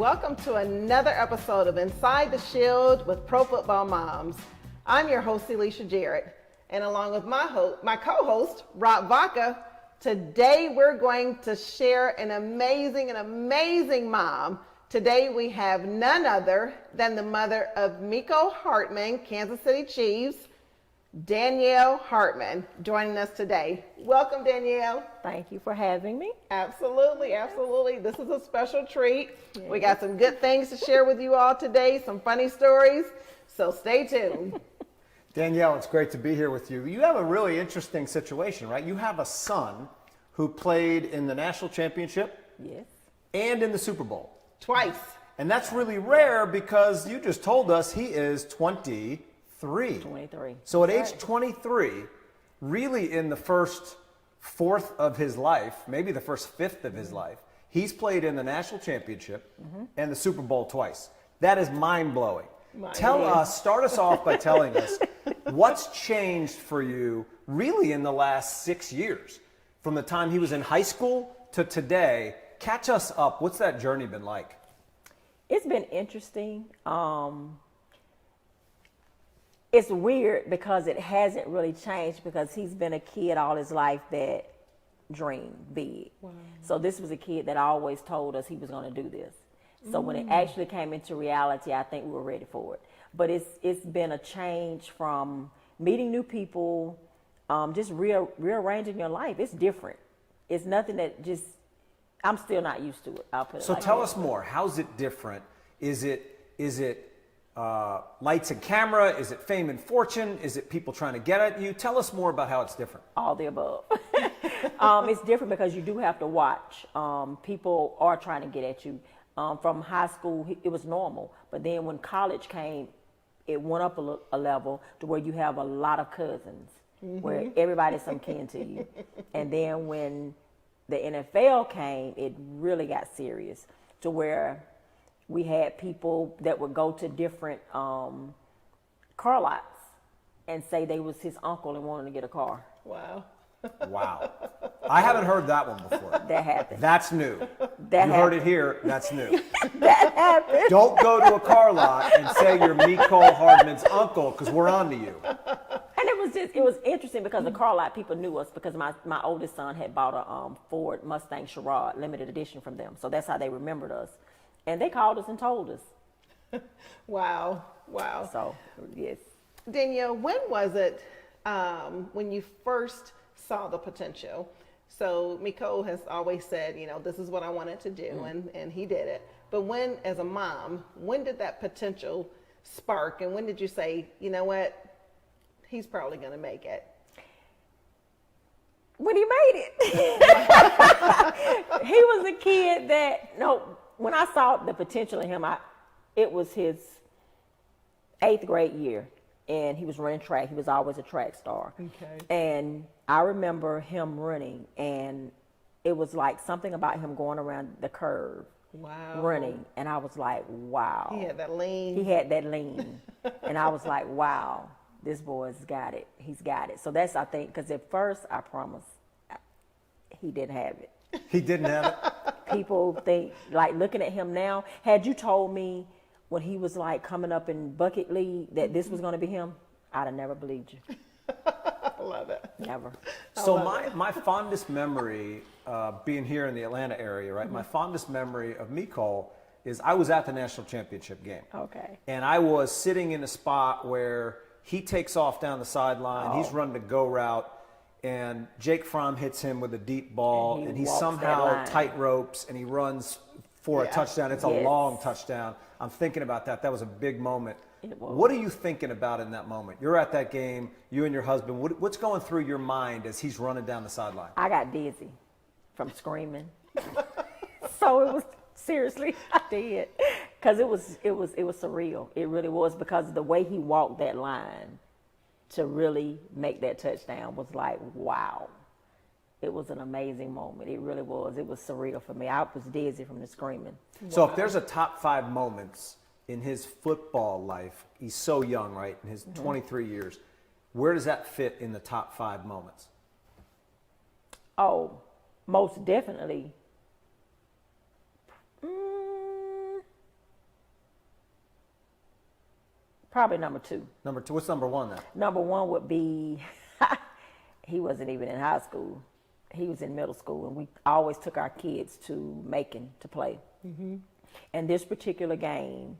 Welcome to another episode of Inside the Shield with Pro Football Moms. I'm your host, Elisha Jarrett, and along with my co-host, Rob Vaca, today we're going to share an amazing mom. Today we have none other than the mother of Mecole Hardman, Kansas City Chiefs, Danyell Hardman, joining us today. Welcome, Danyell. Thank you for having me. Absolutely. This is a special treat. Yes. We got some good things to share with you all today, some funny stories, so stay tuned. Danyell, it's great to be here with you. You have a really interesting situation, right? You have a son who played in the national championship. Yes. And in the Super Bowl. Twice. And that's really rare because you just told us he is 23. So at age 23, really in the first fourth of his life, maybe the first fifth of his life, he's played in the national championship and the Super Bowl twice. That is mind-blowing. Start us off by telling us what's changed for you really in the last 6 years, from the time he was in high school to today. Catch us up. What's that journey been like? It's been interesting. It's weird because it hasn't really changed because he's been a kid all his life that dreamed big. Wow. So this was a kid that always told us he was going to do this. So when it actually came into reality, I think we were ready for it. But it's been a change from meeting new people, just rearranging your life. It's different. It's nothing that just, I'm still not used to it. I'll put it so like tell that. us more. How's it different? Is it lights and camera? Is it fame and fortune? Is it people trying to get at you? Tell us more about how it's different. All the above. It's different because you do have to watch. People are trying to get at you. From high school, it was normal. But then when college came, it went up a level to where you have a lot of cousins, where everybody's some kin to you. And then when the NFL came, it really got serious to where we had people that would go to different car lots and say they was his uncle and wanted to get a car. Wow. Wow. I haven't heard that one before. That happened. That's new. Heard it here. That's new. That happened. Don't go to a car lot and say you're Mecole Hardman's uncle because we're on to you. And it was interesting because the car lot people knew us because my oldest son had bought a Ford Mustang Sherrod limited edition from them. So that's how they remembered us. And they called us and told us. Wow. So, yes. Danyell, when was it when you first saw the potential? So Mikko has always said, this is what I wanted to do, and he did it. But when, as a mom, when did that potential spark, and when did you say, you know what, he's probably going to make it? When he made it. He was a kid that, when I saw the potential in him, it was his 8th grade year, and he was running track. He was always a track star. Okay. And I remember him running, and it was like something about him going around the curve, running, and I was like, wow. He had that lean. And I was like, wow, this boy's got it. He's got it. So that's, I think, because at first, I promise, he didn't have it. He didn't have it? People think, like, looking at him now, had you told me when he was like coming up in bucket league that this was going to be him, I'd have never believed you. I love it. Never. So my fondest memory, being here in the Atlanta area, right? Mm-hmm. My fondest memory of Mecole is I was at the national championship game. Okay. And I was sitting in a spot where he takes off down the sideline. He's running the go route. And Jake Fromm hits him with a deep ball. And he somehow tight ropes and he runs for a touchdown. It's a long touchdown. I'm thinking about that. That was a big moment. What are you thinking about in that moment? You're at that game, you and your husband. What's going through your mind as he's running down the sideline? I got dizzy from screaming. So it was, seriously, I did. Because it was surreal. It really was, because the way he walked that line to really make that touchdown was like, wow. It was an amazing moment. It really was. It was surreal for me. I was dizzy from the screaming. So if there's a top 5 moments in his football life, he's so young, right? In his 23 years, where does that fit in the top 5 moments? Oh, most definitely. Probably number 2. Number 2. What's number 1 then? Number 1 would be, he wasn't even in high school. He was in middle school, and we always took our kids to Macon to play. Mm-hmm. And this particular game,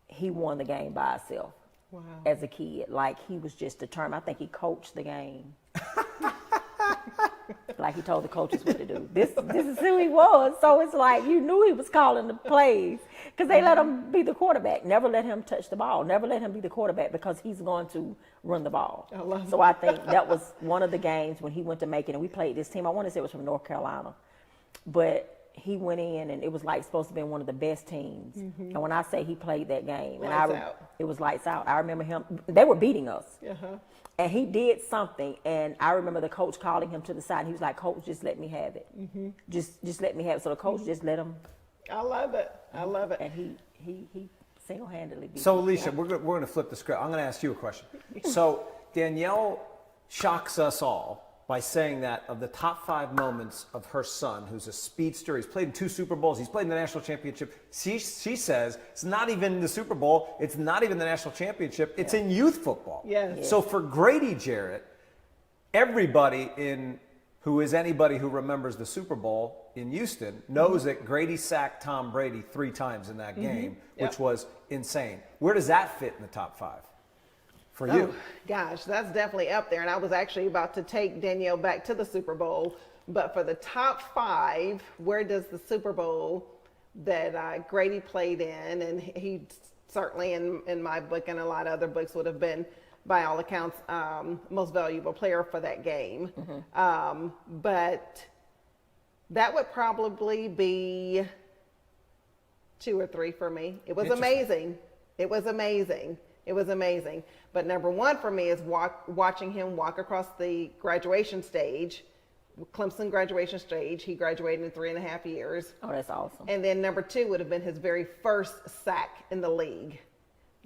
he won the game by himself. Wow. As a kid. Like, he was just determined. I think he coached the game. Like, he told the coaches what to do. This is who he was. So it's like, you knew he was calling the plays because they let him be the quarterback. Never let him touch the ball. Never let him be the quarterback because he's going to run the ball. So I think that was one of the games when he went to Macon, and we played this team. I want to say it was from North Carolina. But he went in, and it was like supposed to be one of the best teams. Mm-hmm. And when I say he played that game, it was lights out. I remember him. They were beating us. Uh-huh. And he did something, and I remember the coach calling him to the side. He was like, "Coach, just let me have it. Mm-hmm. Just let me have it." So the coach just let him. I love it. I love it. And he single-handedly beat. So Elisha, we're going to flip the script. I'm going to ask you a question. So Danyell shocks us all by saying that of the top 5 moments of her son, who's a speedster, he's played in 2 Super Bowls, he's played in the national championship. She says it's not even the Super Bowl, it's not even the national championship, it's in youth football. Yes. So for Grady Jarrett, everybody who is anybody who remembers the Super Bowl in Houston knows that Grady sacked Tom Brady 3 times in that game, which was insane. Where does that fit in the top 5? For you. Gosh, that's definitely up there. And I was actually about to take Danyell back to the Super Bowl. But for the top 5, where does the Super Bowl that Grady played in, and he certainly in my book and a lot of other books would have been, by all accounts, most valuable player for that game. Mm-hmm. But that would probably be 2 or 3 for me. It was amazing. It was amazing. It was amazing. But number 1 for me is watching him walk across the graduation stage, Clemson graduation stage. He graduated in 3.5 years. Oh, that's awesome. And then number 2 would have been his very first sack in the league.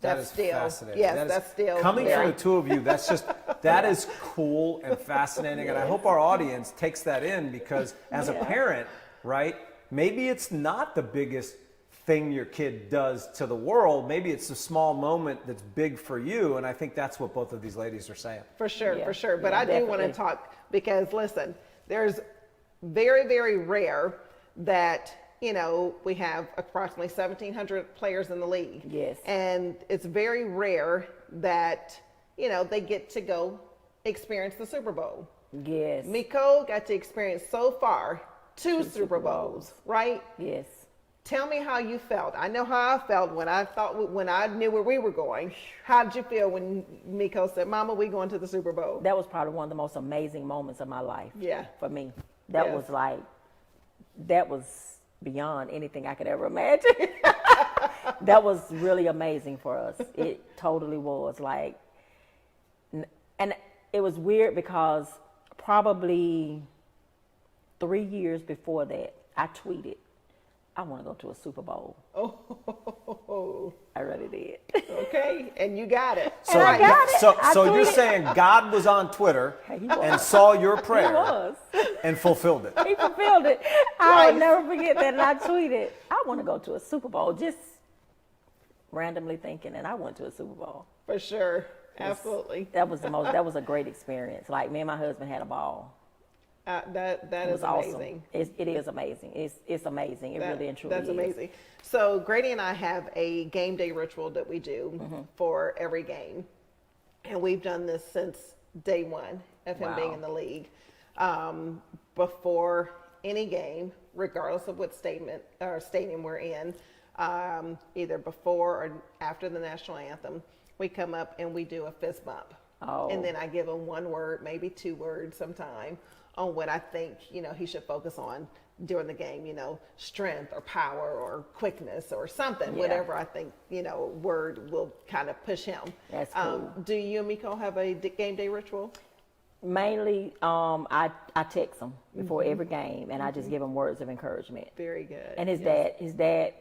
That's still fascinating. Yes, that's still coming from the 2 of you. That's just that is cool and fascinating, and I hope our audience takes that in because as a parent, right? Maybe it's not the biggest thing your kid does to the world. Maybe it's a small moment that's big for you, and I think that's what both of these ladies are saying. For sure. But I do want to talk because, listen, there's very, very rare that, we have approximately 1,700 players in the league. Yes. And it's very rare that, they get to go experience the Super Bowl. Yes. Mikko got to experience so far 2 Super Bowls, right? Yes. Tell me how you felt. I know how I felt when I knew where we were going. How did you feel when Mikko said, "Mama, we going to the Super Bowl"? That was probably one of the most amazing moments of my life. Yeah. For me. That was beyond anything I could ever imagine. That was really amazing for us. It totally was. And it was weird because probably 3 years before that, I tweeted, "I want to go to a Super Bowl." Oh, I really did. Okay, and you got it. So I got it. So you're saying God was on Twitter and saw your prayer He was. and fulfilled it. He fulfilled it. I will never forget that. And I tweeted, "I want to go to a Super Bowl," just randomly thinking, and I went to a Super Bowl. For sure, absolutely. That was a great experience. Like, me and my husband had a ball. That is awesome. amazing. It is amazing. It's amazing. It really and truly that's is. amazing. So Grady and I have a game day ritual that we do for every game, and we've done this since day 1 of him being in the league. Before any game, regardless of what stadium we're in, either before or after the national anthem, we come up and we do a fist bump. Oh. And then I give him 1 word, maybe 2 words sometime, on what I think, he should focus on during the game, strength or power or quickness or something, whatever I think, word will kind of push him. That's cool. Do you and Mikko have a game day ritual? Mainly, I text him before every game, and I just give him words of encouragement. Very good. And his dad,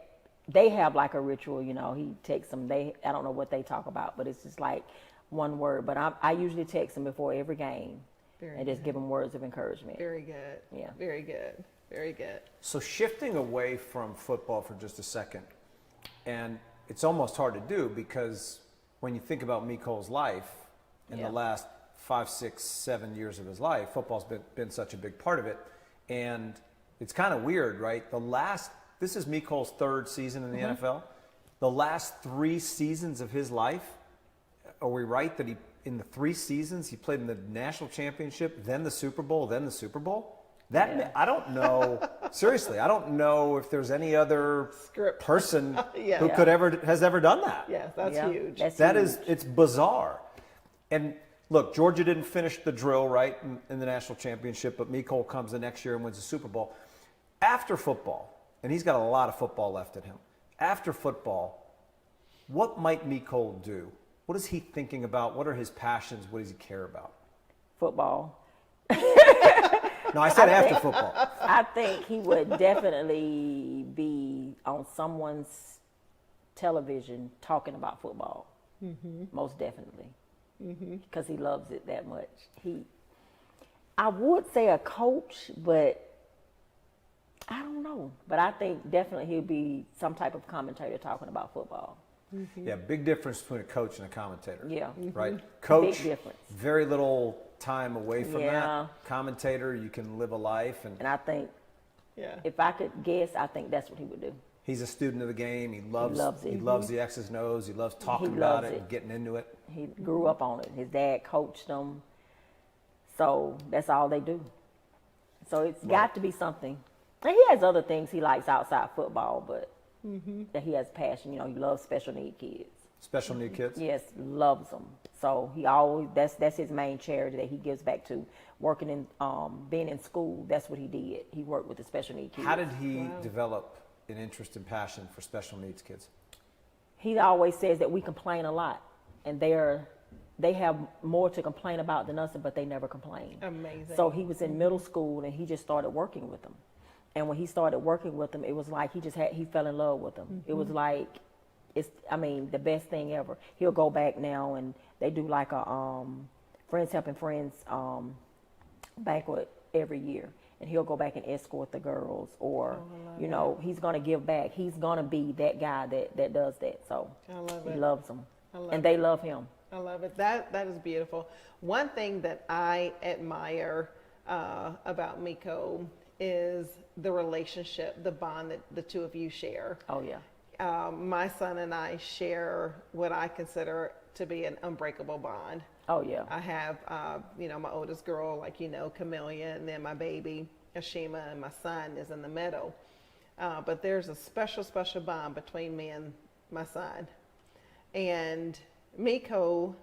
they have like a ritual, he texts them. I don't know what they talk about, but it's just like 1 word. But I usually text him before every game. Just give them words of encouragement. Very good. Yeah. Very good. Very good. So shifting away from football for just a second, and it's almost hard to do because when you think about Mecole's life in the last 5, 6, 7 years of his life, football's been such a big part of it. And it's kind of weird, right? This is Mecole's 3rd season in the NFL. The last 3 seasons of his life, are we right that in the 3 seasons he played in the national championship, then the Super Bowl, then the Super Bowl? I don't know. Seriously, I don't know if there's any other person who has ever done that. Yes, that's huge. It's bizarre. And look, Georgia didn't finish the drill right in the national championship, but Mecole comes the next year and wins the Super Bowl. After football, and he's got a lot of football left in him. After football, what might Mecole do? What is he thinking about? What are his passions? What does he care about? Football. No, I said after football. I think he would definitely be on someone's television talking about football. Most definitely. Because he loves it that much. I would say a coach, but I don't know. But I think definitely he'll be some type of commentator talking about football. Yeah, big difference between a coach and a commentator. Yeah. Right? Coach, big difference. Very little time away from that. Commentator, you can live a life. And I think, if I could guess, I think that's what he would do. He's a student of the game. He loves it. He loves the X's and O's. He loves talking about it and getting into it. He grew up on it. His dad coached him. So that's all they do. So it's got to be something. And he has other things he likes outside football, but that he has passion. You know, he loves special need kids. Special need kids? Yes, loves them. So he that's his main charity that he gives back to. Working in, being in school, that's what he did. He worked with the special need kids. How did he develop an interest and passion for special needs kids? He always says that we complain a lot, and they have more to complain about than us, but they never complain. Amazing. So he was in middle school, and he just started working with them. And when he started working with them, it was like he fell in love with them. It was like, the best thing ever. He'll go back now, and they do like a Friends Helping Friends banquet every year. And he'll go back and escort the girls, or, he's going to give back. He's going to be that guy that does that. So he loves them. And they love him. I love it. That is beautiful. One thing that I admire about Mikko is the relationship, the bond that the two of you share. Oh, yeah. My son and I share what I consider to be an unbreakable bond. Oh, yeah. I have, my oldest girl, Camellia, and then my baby, Ashima, and my son is in the middle. But there's a special, special bond between me and my son. And Mikko,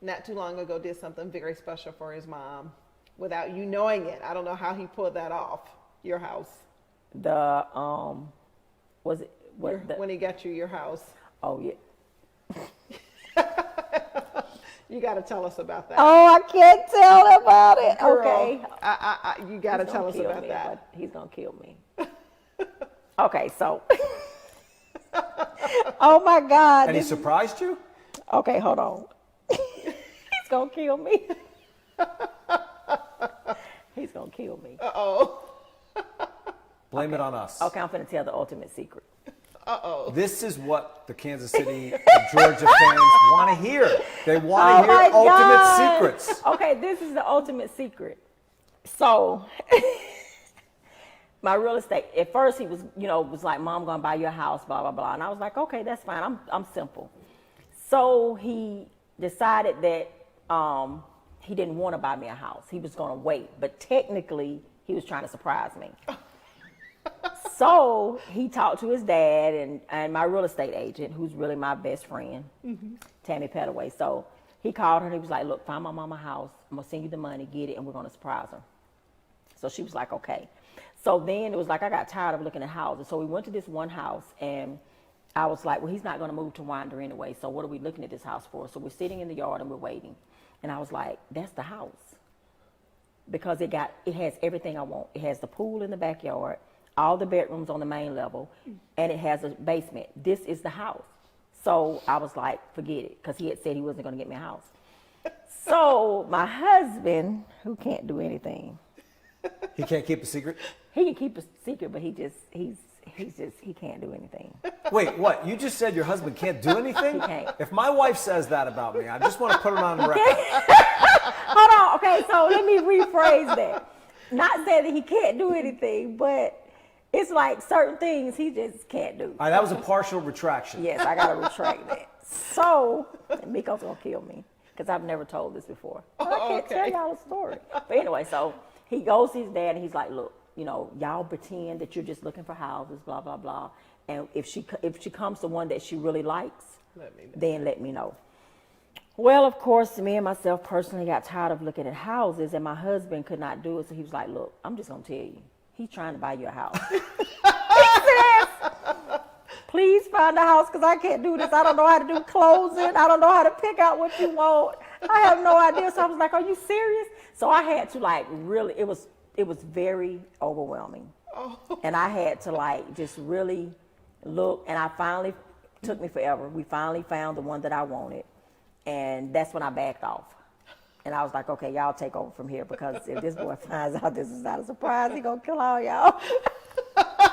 not too long ago, did something very special for his mom without you knowing it. I don't know how he pulled that off. Your house. When he got you your house. Oh, yeah. You got to tell us about that. Oh, I can't tell about it. Girl, okay. You got to tell us about that. He's going to kill me. Okay, so. Oh, my God. And he surprised you? Okay, hold on. He's going to kill me. He's going to kill me. Uh-oh. Blame it on us. Okay, I'm going to tell the ultimate secret. Uh-oh. This is what the Kansas City and Georgia fans want to hear. They want to hear ultimate secrets. Okay, this is the ultimate secret. So, my real estate, at first he was, was like, Mom, I'm going to buy you a house, blah, blah, blah. And I was like, okay, that's fine. I'm simple. So he decided that he didn't want to buy me a house. He was going to wait. But technically, he was trying to surprise me. So he talked to his dad and my real estate agent, who's really my best friend, Tammy Petaway. So he called her and he was like, look, find my mama a house. I'm going to send you the money, get it, and we're going to surprise her. So she was like, okay. So then it was like I got tired of looking at houses. So we went to this one house, and I was like, well, he's not going to move to Winder anyway, so what are we looking at this house for? So we're sitting in the yard and we're waiting. And I was like, that's the house. Because it has everything I want. It has the pool in the backyard, all the bedrooms on the main level, and it has a basement. This is the house. So I was like, forget it, because he had said he wasn't going to get me a house. So my husband, who can't do anything. He can't keep a secret? He can keep a secret, but he he can't do anything. Wait, what? You just said your husband can't do anything? He can't. If my wife says that about me, I just want to put it on the record. Hold on. Okay, so let me rephrase that. Not saying that he can't do anything, but it's like certain things he just can't do. All right, that was a partial retraction. Yes, I got to retract that. So, Mikko's going to kill me because I've never told this before. I can't tell y'all a story. But anyway, so he goes to his dad and he's like, look, you know, y'all pretend that you're just looking for houses, blah, blah, blah. And if she comes to one that she really likes, then let me know. Well, of course, me and myself personally got tired of looking at houses, and my husband could not do it. So he was like, look, I'm just going to tell you. He's trying to buy you a house. He says, please find a house because I can't do this. I don't know how to do closing. I don't know how to pick out what you want. I have no idea. So I was like, are you serious? So I had to like really, it was very overwhelming. And I had to like just really look, and I finally, took me forever. We finally found the one that I wanted. And that's when I backed off. And I was like, okay, y'all take over from here because if this boy finds out this is not a surprise, he gonna kill all y'all.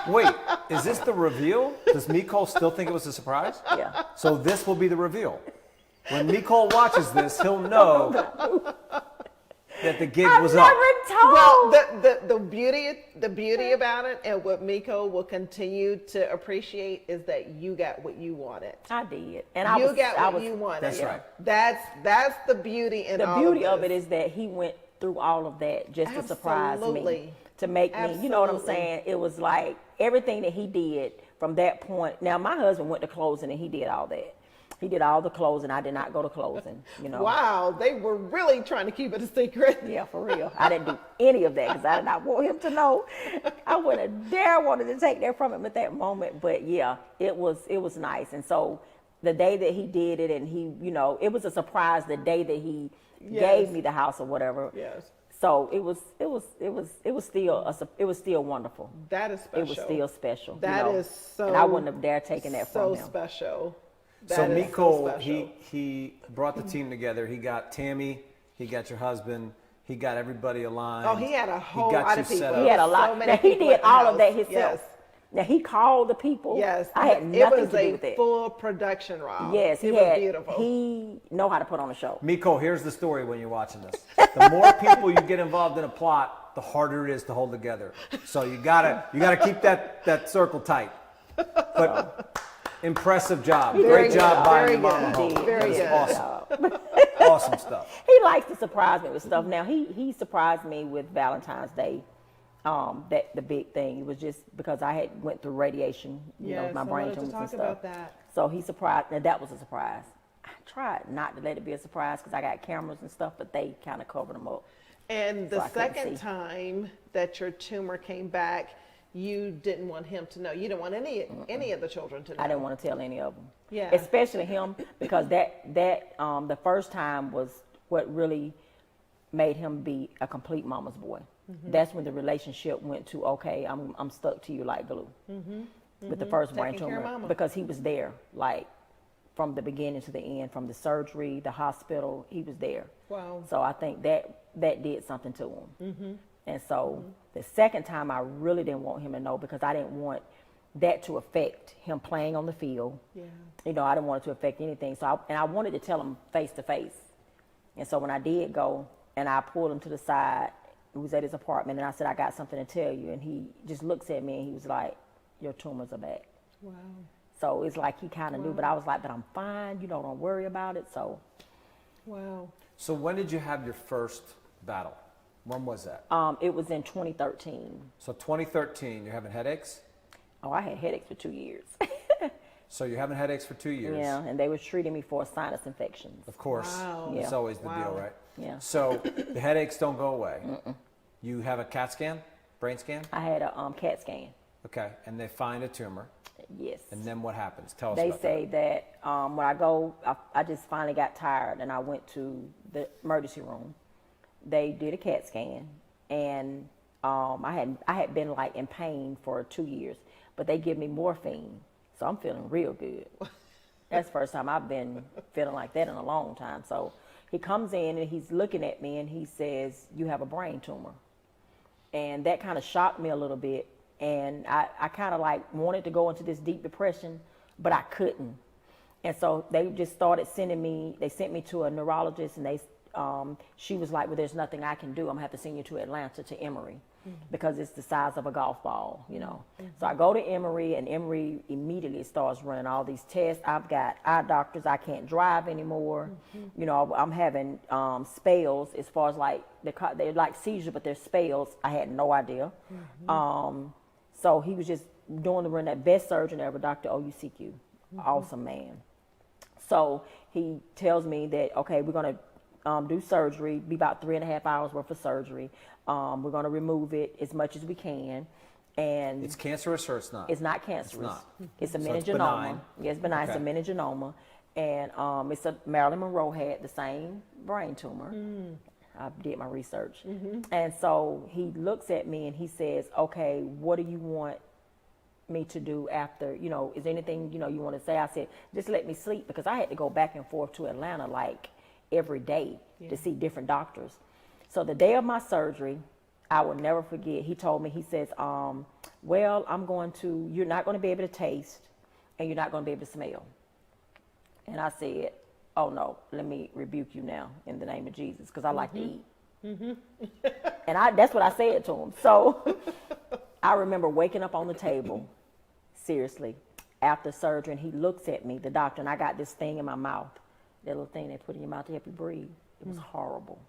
Wait, is this the reveal? Does Mecole still think it was a surprise? Yeah. So this will be the reveal. When Mecole watches this, he'll know that the gig was up. Well, the beauty about it, and what Mikko will continue to appreciate, is that you got what you wanted. I did, and you wanted. That's right. That's the beauty in all the beauty of it is that he went through all of that just to surprise me, to make me. Absolutely. You know what I'm saying? It was like everything that he did from that point. Now my husband went to closing and he did all that. He did all the closing. I did not go to closing, you know. Wow, they were really trying to keep it a secret. Yeah, for real. I didn't do any of that because I did not want him to know. I wouldn't have dare wanted to take that from him at that moment. But yeah, it was nice. And so the day that he did it, and he, you know, it was a surprise the day that he gave me the house or whatever. Yes. So it was still wonderful. That is special. It was still special. That is so. And I wouldn't have dared taken that from him. So special. So Mecole, he brought the team together. He got Tammy, he got your husband, he got everybody aligned. Oh, he had a whole lot of people. He had a lot. Now he did all of that himself. Yes. Now he called the people. Yes, I had nothing to do with it. It was a full production, Rob. Yes, it was beautiful. He know how to put on a show. Mecole, here's the story when you're watching this. The more people you get involved in a plot, the harder it is to hold together. So you gotta keep that circle tight. But impressive job. Great job buying the mama home. Very good. Awesome. Awesome stuff. He likes to surprise me with stuff. Now he surprised me with Valentine's Day. That the big thing. It was just because I had went through radiation, you know, my brain tumors and stuff. About that. So he surprised. Now that was a surprise. I tried not to let it be a surprise because I got cameras and stuff, but they kind of covered them up. And the second time that your tumor came back, you didn't want him to know. You didn't want any of the children to know. I didn't want to tell any of them. Yeah. Especially him, because that the first time was what really made him be a complete mama's boy. Mm-hmm. That's when the relationship went to, okay, I'm stuck to you like glue. Mm-hmm. With the first brain tumor, because he was there, like from the beginning to the end, from the surgery, the hospital, he was there. Wow. So I think that did something to him. Mm-hmm. And so the second time, I really didn't want him to know because I didn't want that to affect him playing on the field. Yeah. You know, I didn't want it to affect anything. So I wanted to tell him face to face. And so when I did go and I pulled him to the side, he was at his apartment, and I said, I got something to tell you. And he just looks at me and he was like, your tumors are back. Wow. So it's like he kind of knew, but I was like, but I'm fine. You know, don't worry about it. So. Wow. So when did you have your first battle? When was that? It was in 2013. So 2013, you're having headaches? Oh, I had headaches for 2 years. So you're having headaches for 2 years? Yeah, and they were treating me for sinus infections. Of course. Wow. It's always the deal, right? Yeah. So the headaches don't go away. Mm-mm. You have a CAT scan, brain scan? I had a CAT scan. Okay, and they find a tumor. Yes. And then what happens? Tell us they about say that when I go, I just finally got tired and I went to the emergency room. They did a CAT scan, and I had been like in pain for 2 years, but they give me morphine, so I'm feeling real good. That's the first time I've been feeling like that in a long time. So he comes in and he's looking at me and he says, you have a brain tumor. And that kind of shocked me a little bit and I kind of like wanted to go into this deep depression, but I couldn't. And so they just started sent me to a neurologist, and she was like, well, there's nothing I can do. I'm gonna have to send you to Atlanta to Emory, because it's the size of a golf ball, you know. So I go to Emory, and Emory immediately starts running all these tests. I've got eye doctors. I can't drive anymore. You know, I'm having spells, as far as like, they're like seizures, but they're spells. I had no idea. So he was just doing that best surgeon ever, Dr. OUCQ. Awesome man. So he tells me that, okay, we're going to do surgery, be about 3.5 hours worth of surgery. We're going to remove it as much as we can. And it's cancerous or it's not? It's not cancerous. It's not. It's a So meningioma. it's benign. Yeah, it's benign. Okay. It's a meningioma. And it's Marilyn Monroe had the same brain tumor. I did my research. And so he looks at me and he says, okay, what do you want me to do after, you know, is there anything, you know, you want to say? I said, just let me sleep, because I had to go back and forth to Atlanta like every day to see different doctors. So the day of my surgery, I will never forget, he told me, he says, well, you're not going to be able to taste, and you're not going to be able to smell. And I said, oh no, let me rebuke you now in the name of Jesus, because I like to eat. And that's what I said to him. So I remember waking up on the table, seriously, after surgery, and he looks at me, the doctor, and I got this thing in my mouth, that little thing they put in your mouth to help you breathe. It was horrible.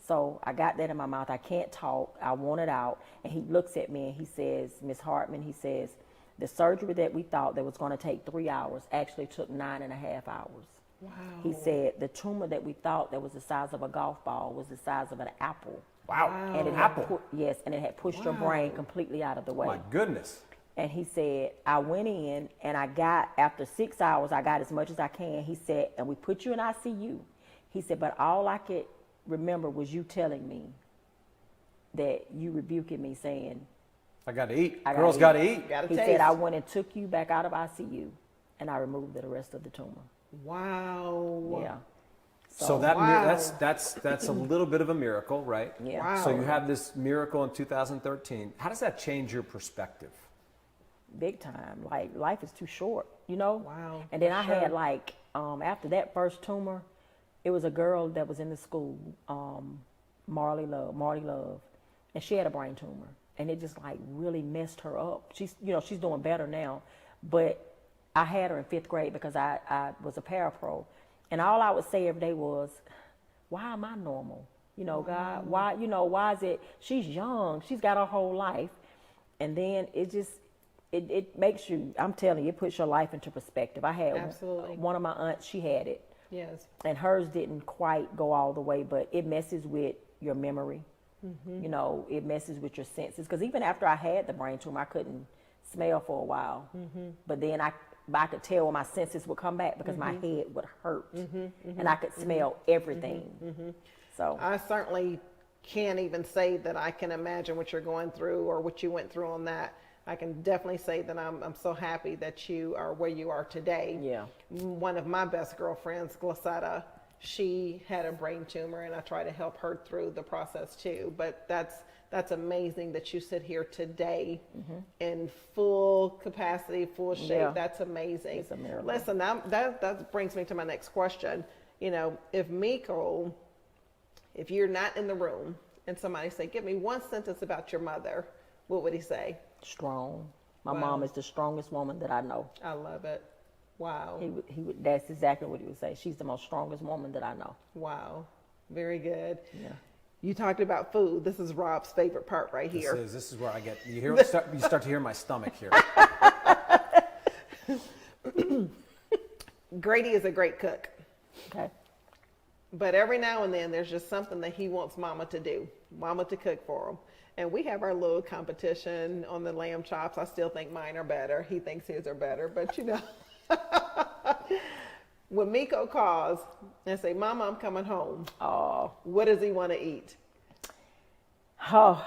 So I got that in my mouth. I can't talk. I want it out. And he looks at me and he says, Miss Hardman, he says, the surgery that we thought that was going to take 3 hours actually took 9.5 hours. Wow. He said the tumor that we thought that was the size of a golf ball was the size of an apple. Wow. And it Apple. and it had pushed your brain completely out of the way. My goodness. And he said, I went in and after 6 hours, I got as much as I can. He said, and we put you in ICU. He said, but all I could remember was you telling me that you rebuking me, saying, I got to eat. Girls got to eat. Gotta he taste. said, I went and took you back out of ICU, and I removed the rest of the tumor. Wow. Yeah. So that's a little bit of a miracle, right? Yeah. Wow. So you have this miracle in 2013. How does that change your perspective? Big time. Like, life is too short, you know? Wow. And then For I sure. had like, after that first tumor, it was a girl that was in the school, Marty Love, and she had a brain tumor. And it just like really messed her up. She's doing better now. But I had her in 5th grade because I was a parapro. And all I would say every day was, why am I normal? You know, God, why is it, she's young, she's got her whole life. And then it makes you, I'm telling you, it puts your life into perspective. I had Absolutely. one of my aunts, she had it. Yes. And hers didn't quite go all the way, but it messes with your memory. You know, it messes with your senses. Because even after I had the brain tumor, I couldn't smell for a while. But then I could tell when my senses would come back, because my head would hurt. And I could smell everything. So I certainly can't even say that I can imagine what you're going through or what you went through on that. I can definitely say that I'm so happy that you are where you are today. Yeah. One of my best girlfriends, Glissetta, she had a brain tumor, and I try to help her through the process too. But that's amazing that you sit here today in full capacity, full shape. Yeah. That's amazing. It's a miracle. Listen, that brings me to my next question. You know, if Mikko, if you're not in the room and somebody say, give me one sentence about your mother, what would he say? strong. My Wow. mom is the strongest woman that I know. I love it. Wow. He would. That's exactly what he would say. She's the most strongest woman that I know. Wow. Very good. Yeah. You talked about food. This is Rob's favorite part right here. This is where I get, you start to hear my stomach here. Grady is a great cook. Okay. But every now and then, there's just something that he wants Mama to do, Mama to cook for him. And we have our little competition on the lamb chops. I still think mine are better. He thinks his are better. But, you know, when Mikko calls and say, Mama, I'm coming home, what does he want to eat? Oh,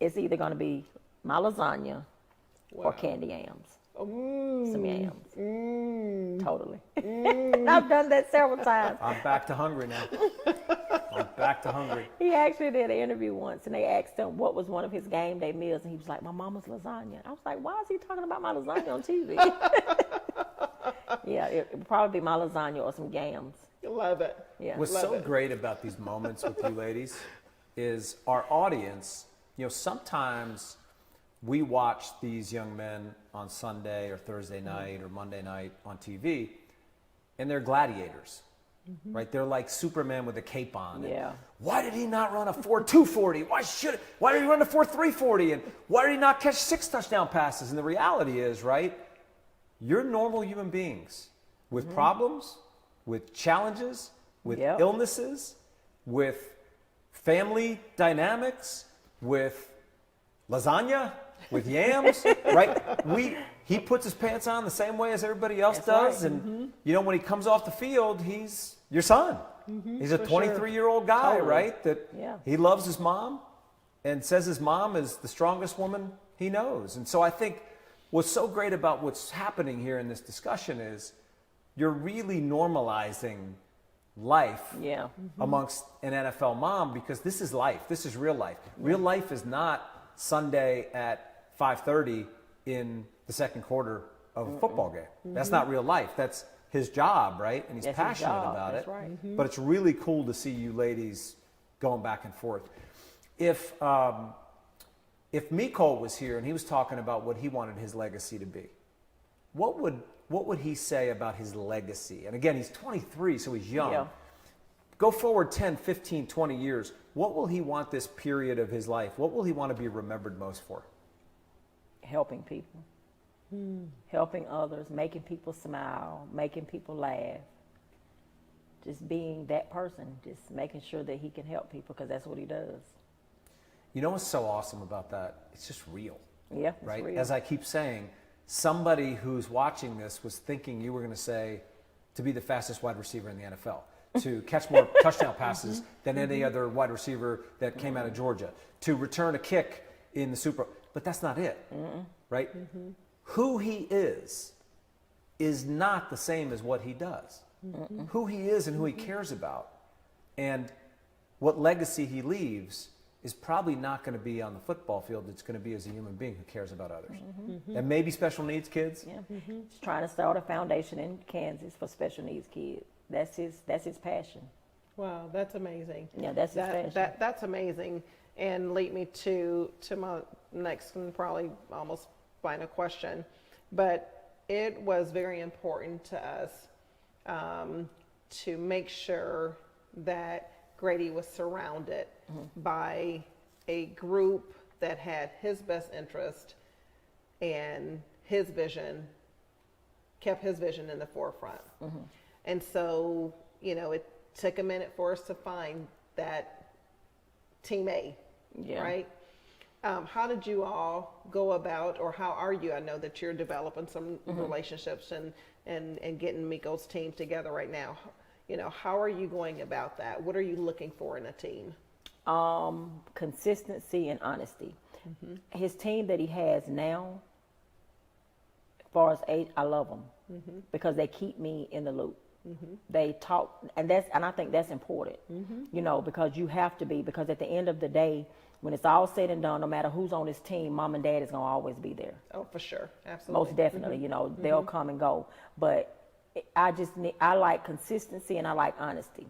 it's either going to be my lasagna or candy yams. Some yams. Totally. I've done that several times. I'm back to hungry now. I'm Back to hungry. He actually did an interview once, and they asked him what was one of his game day meals, and he was like, "My mama's lasagna." I was like, "Why is he talking about my lasagna on TV?" Yeah, it would probably be my lasagna or some yams. Love it. Yeah. What's so great about these moments with you ladies is our audience, sometimes we watch these young men on Sunday or Thursday night or Monday night on TV, and they're gladiators, right? They're like Superman with a cape on. Yeah. Why did he not run a 4.240? Why did he run a 4.340? And why did he not catch 6 touchdown passes? And the reality is, right, you're normal human beings with problems, with challenges, with illnesses, with family dynamics, with lasagna, with yams, right? He puts his pants on the same way as everybody else does. Right. And, when he comes off the field, he's your son. He's a 23-year-old guy, Totally. right? That he loves his mom and says his mom is the strongest woman he knows. And so I think what's so great about what's happening here in this discussion is you're really normalizing life amongst an NFL mom, because this is life. This is real life. Real life is not Sunday at 5:30 in the second quarter of a football game. That's not real life. That's his job, right? And he's passionate about it. Right. But it's really cool to see you ladies going back and forth. If Mecole was here and he was talking about what he wanted his legacy to be, what would he say about his legacy? And again, he's 23, so he's young. Yeah. Go forward 10, 15, 20 years. What will he want this period of his life? What will he want to be remembered most for? Helping people. Helping others, making people smile, making people laugh. Just being that person, just making sure that he can help people, because that's what he does. You know what's so awesome about that? It's just real. Yeah, it's right? real. As I keep saying, somebody who's watching this was thinking you were going to say to be the fastest wide receiver in the NFL, to catch more touchdown passes than any other wide receiver that came out of Georgia, to return a kick in the Super Bowl. But that's not it, right? Who he is not the same as what he does. Who he is and who he cares about and what legacy he leaves is probably not going to be on the football field. It's going to be as a human being who cares about others. And maybe special needs kids. Yeah. He's trying to start a foundation in Kansas for special needs kids. That's his passion. Wow, that's amazing. Yeah, that's his passion. That's amazing, and lead me to my next and probably almost final question. But it was very important to us to make sure that Grady was surrounded by a group that had his best interest and his vision, kept his vision in the forefront. And so, it took a minute for us to find that team A, right? How did you all go about, or how are you? I know that you're developing some relationships and getting Mikko's team together right now. How are you going about that? What are you looking for in a team? Consistency and honesty. His team that he has now, as far as age, I love them because they keep me in the loop. They talk, and I think that's important, because you have to be, because at the end of the day, when it's all said and done, no matter who's on his team, mom and dad is going to always be there. Oh, for sure. Absolutely. Most definitely, they'll come and go. But I like consistency and I like honesty.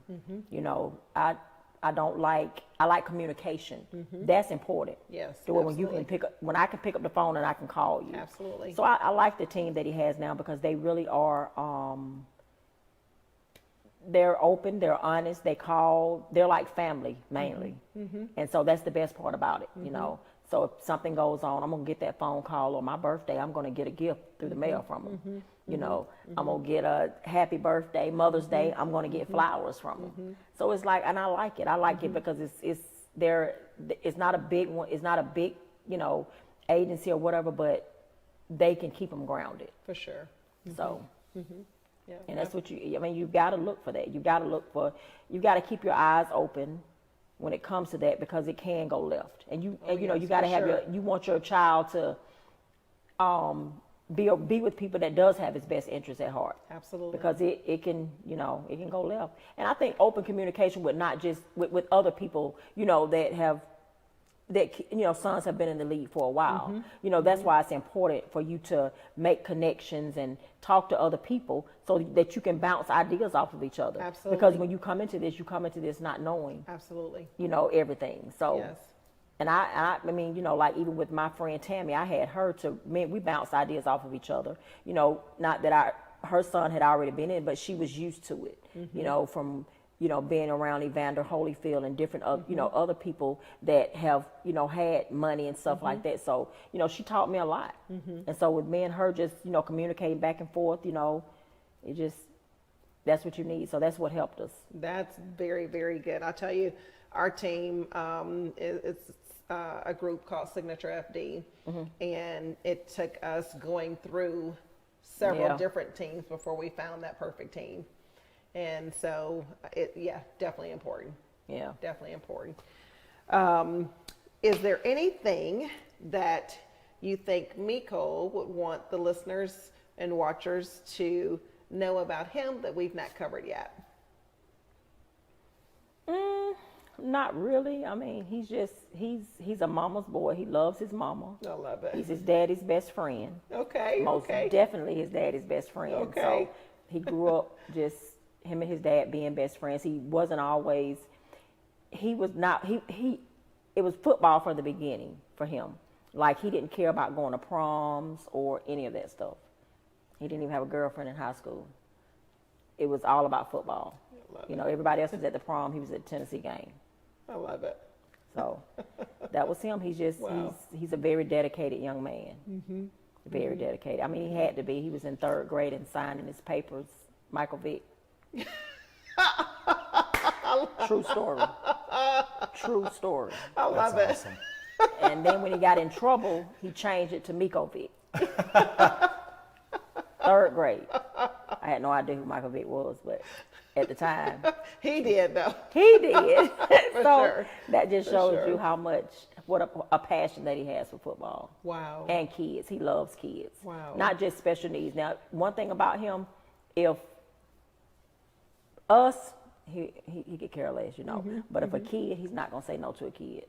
I like communication. That's important. Yes. To where when I can pick up the phone and I can call you. Absolutely. So I like the team that he has now because they really are, they're open, they're honest, they're like family mainly. And so that's the best part about it, So if something goes on, I'm going to get that phone call, or my birthday, I'm going to get a gift through the mail from them. I'm going to get a happy birthday, Mother's Day, I'm going to get flowers from them. So it's like, and I like it. I like it because it's not a big one. It's not a big, agency or whatever, but they can keep them grounded. For sure. So. Yeah. And that's what you got to look for that. You got to keep your eyes open when it comes to that, because it can go left. And you got to have you want your child to be with people that does have his best interest at heart. Absolutely. Because it can, it can go left. And I think open communication with not just with other people, that sons have been in the league for a while. That's why it's important for you to make connections and talk to other people so that you can bounce ideas off of each other. Absolutely. Because when you come into this not knowing, absolutely, everything. So, yes. And I mean, like even with my friend Tammy, I had her we bounced ideas off of each other. Not that her son had already been in, but she was used to it, from being around Evander Holyfield and different, other people that have, had money and stuff like that. So, she taught me a lot. And so with me and her just, communicating back and forth, that's what you need. So that's what helped us. That's very, very good. I'll tell you, our team, it's a group called Signature FD. And it took us going through several different teams before we found that perfect team. And so, definitely important. Yeah. Definitely important. Is there anything that you think Mecole would want the listeners and watchers to know about him that we've not covered yet? Not really. I mean, he's a mama's boy. He loves his mama. I love it. He's his daddy's best friend. Okay. Most definitely his daddy's best friend. Okay. So he grew up just him and his dad being best friends. He wasn't always, it was football from the beginning for him. Like he didn't care about going to proms or any of that stuff. He didn't even have a girlfriend in high school. It was all about football. Everybody else was at the prom. He was at the Tennessee game. I love it. So that was him. He's just, he's a very dedicated young man. Very dedicated. I mean, he had to be. He was in 3rd grade and signing his papers. Michael Vick. True story. True story. I love it. Awesome. And then when he got in trouble, he changed it to Mikko Vick. 3rd grade. I had no idea who Michael Vick was, but at the time. He did, though. He did. For So sure. that just shows you how much, what a passion that he has for football. Wow. And kids. He loves kids. Wow. Not just special needs. Now, one thing about him, if us, he could care less, But if a kid, he's not going to say no to a kid.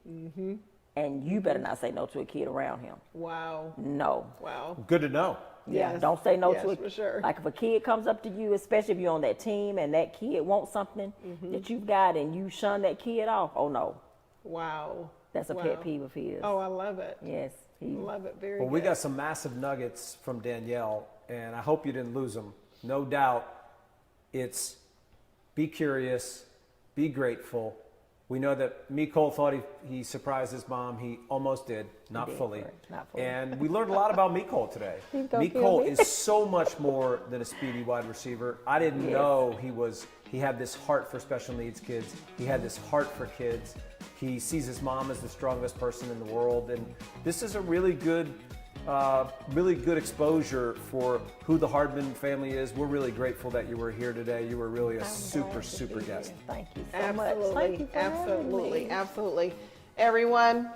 And you better not say no to a kid around him. Wow. No. Wow. Good to know. Yeah, Yes. don't say no to a for sure. Like if a kid comes up to you, especially if you're on that team and that kid wants something that you've got and you shun that kid off, oh no. Wow. That's a pet peeve of his. Oh, I love it. Yes. I love it. Very Well, good. we got some massive nuggets from Danyell, and I hope you didn't lose them. No doubt it's be curious, be grateful. We know that Mecole thought he surprised his mom. He almost did, not fully. Not fully. And we learned a lot about Mecole today. Mecole is so much more than a speedy wide receiver. I didn't know he had this heart for special needs kids. He had this heart for kids. He sees his mom as the strongest person in the world. And this is a really good exposure for who the Hardman family is. We're really grateful that you were here today. You were really a super guest. Thank you so much. Thank you for having me. Absolutely. Everyone,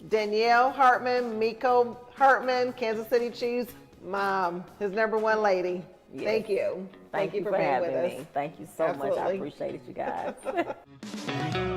Danyell Hardman, Mecole Hardman, Kansas City Chiefs mom, his #1 lady. Yes. Thank you. Thank you for being having with us. me. Thank you so much. I Absolutely. appreciate it, you guys.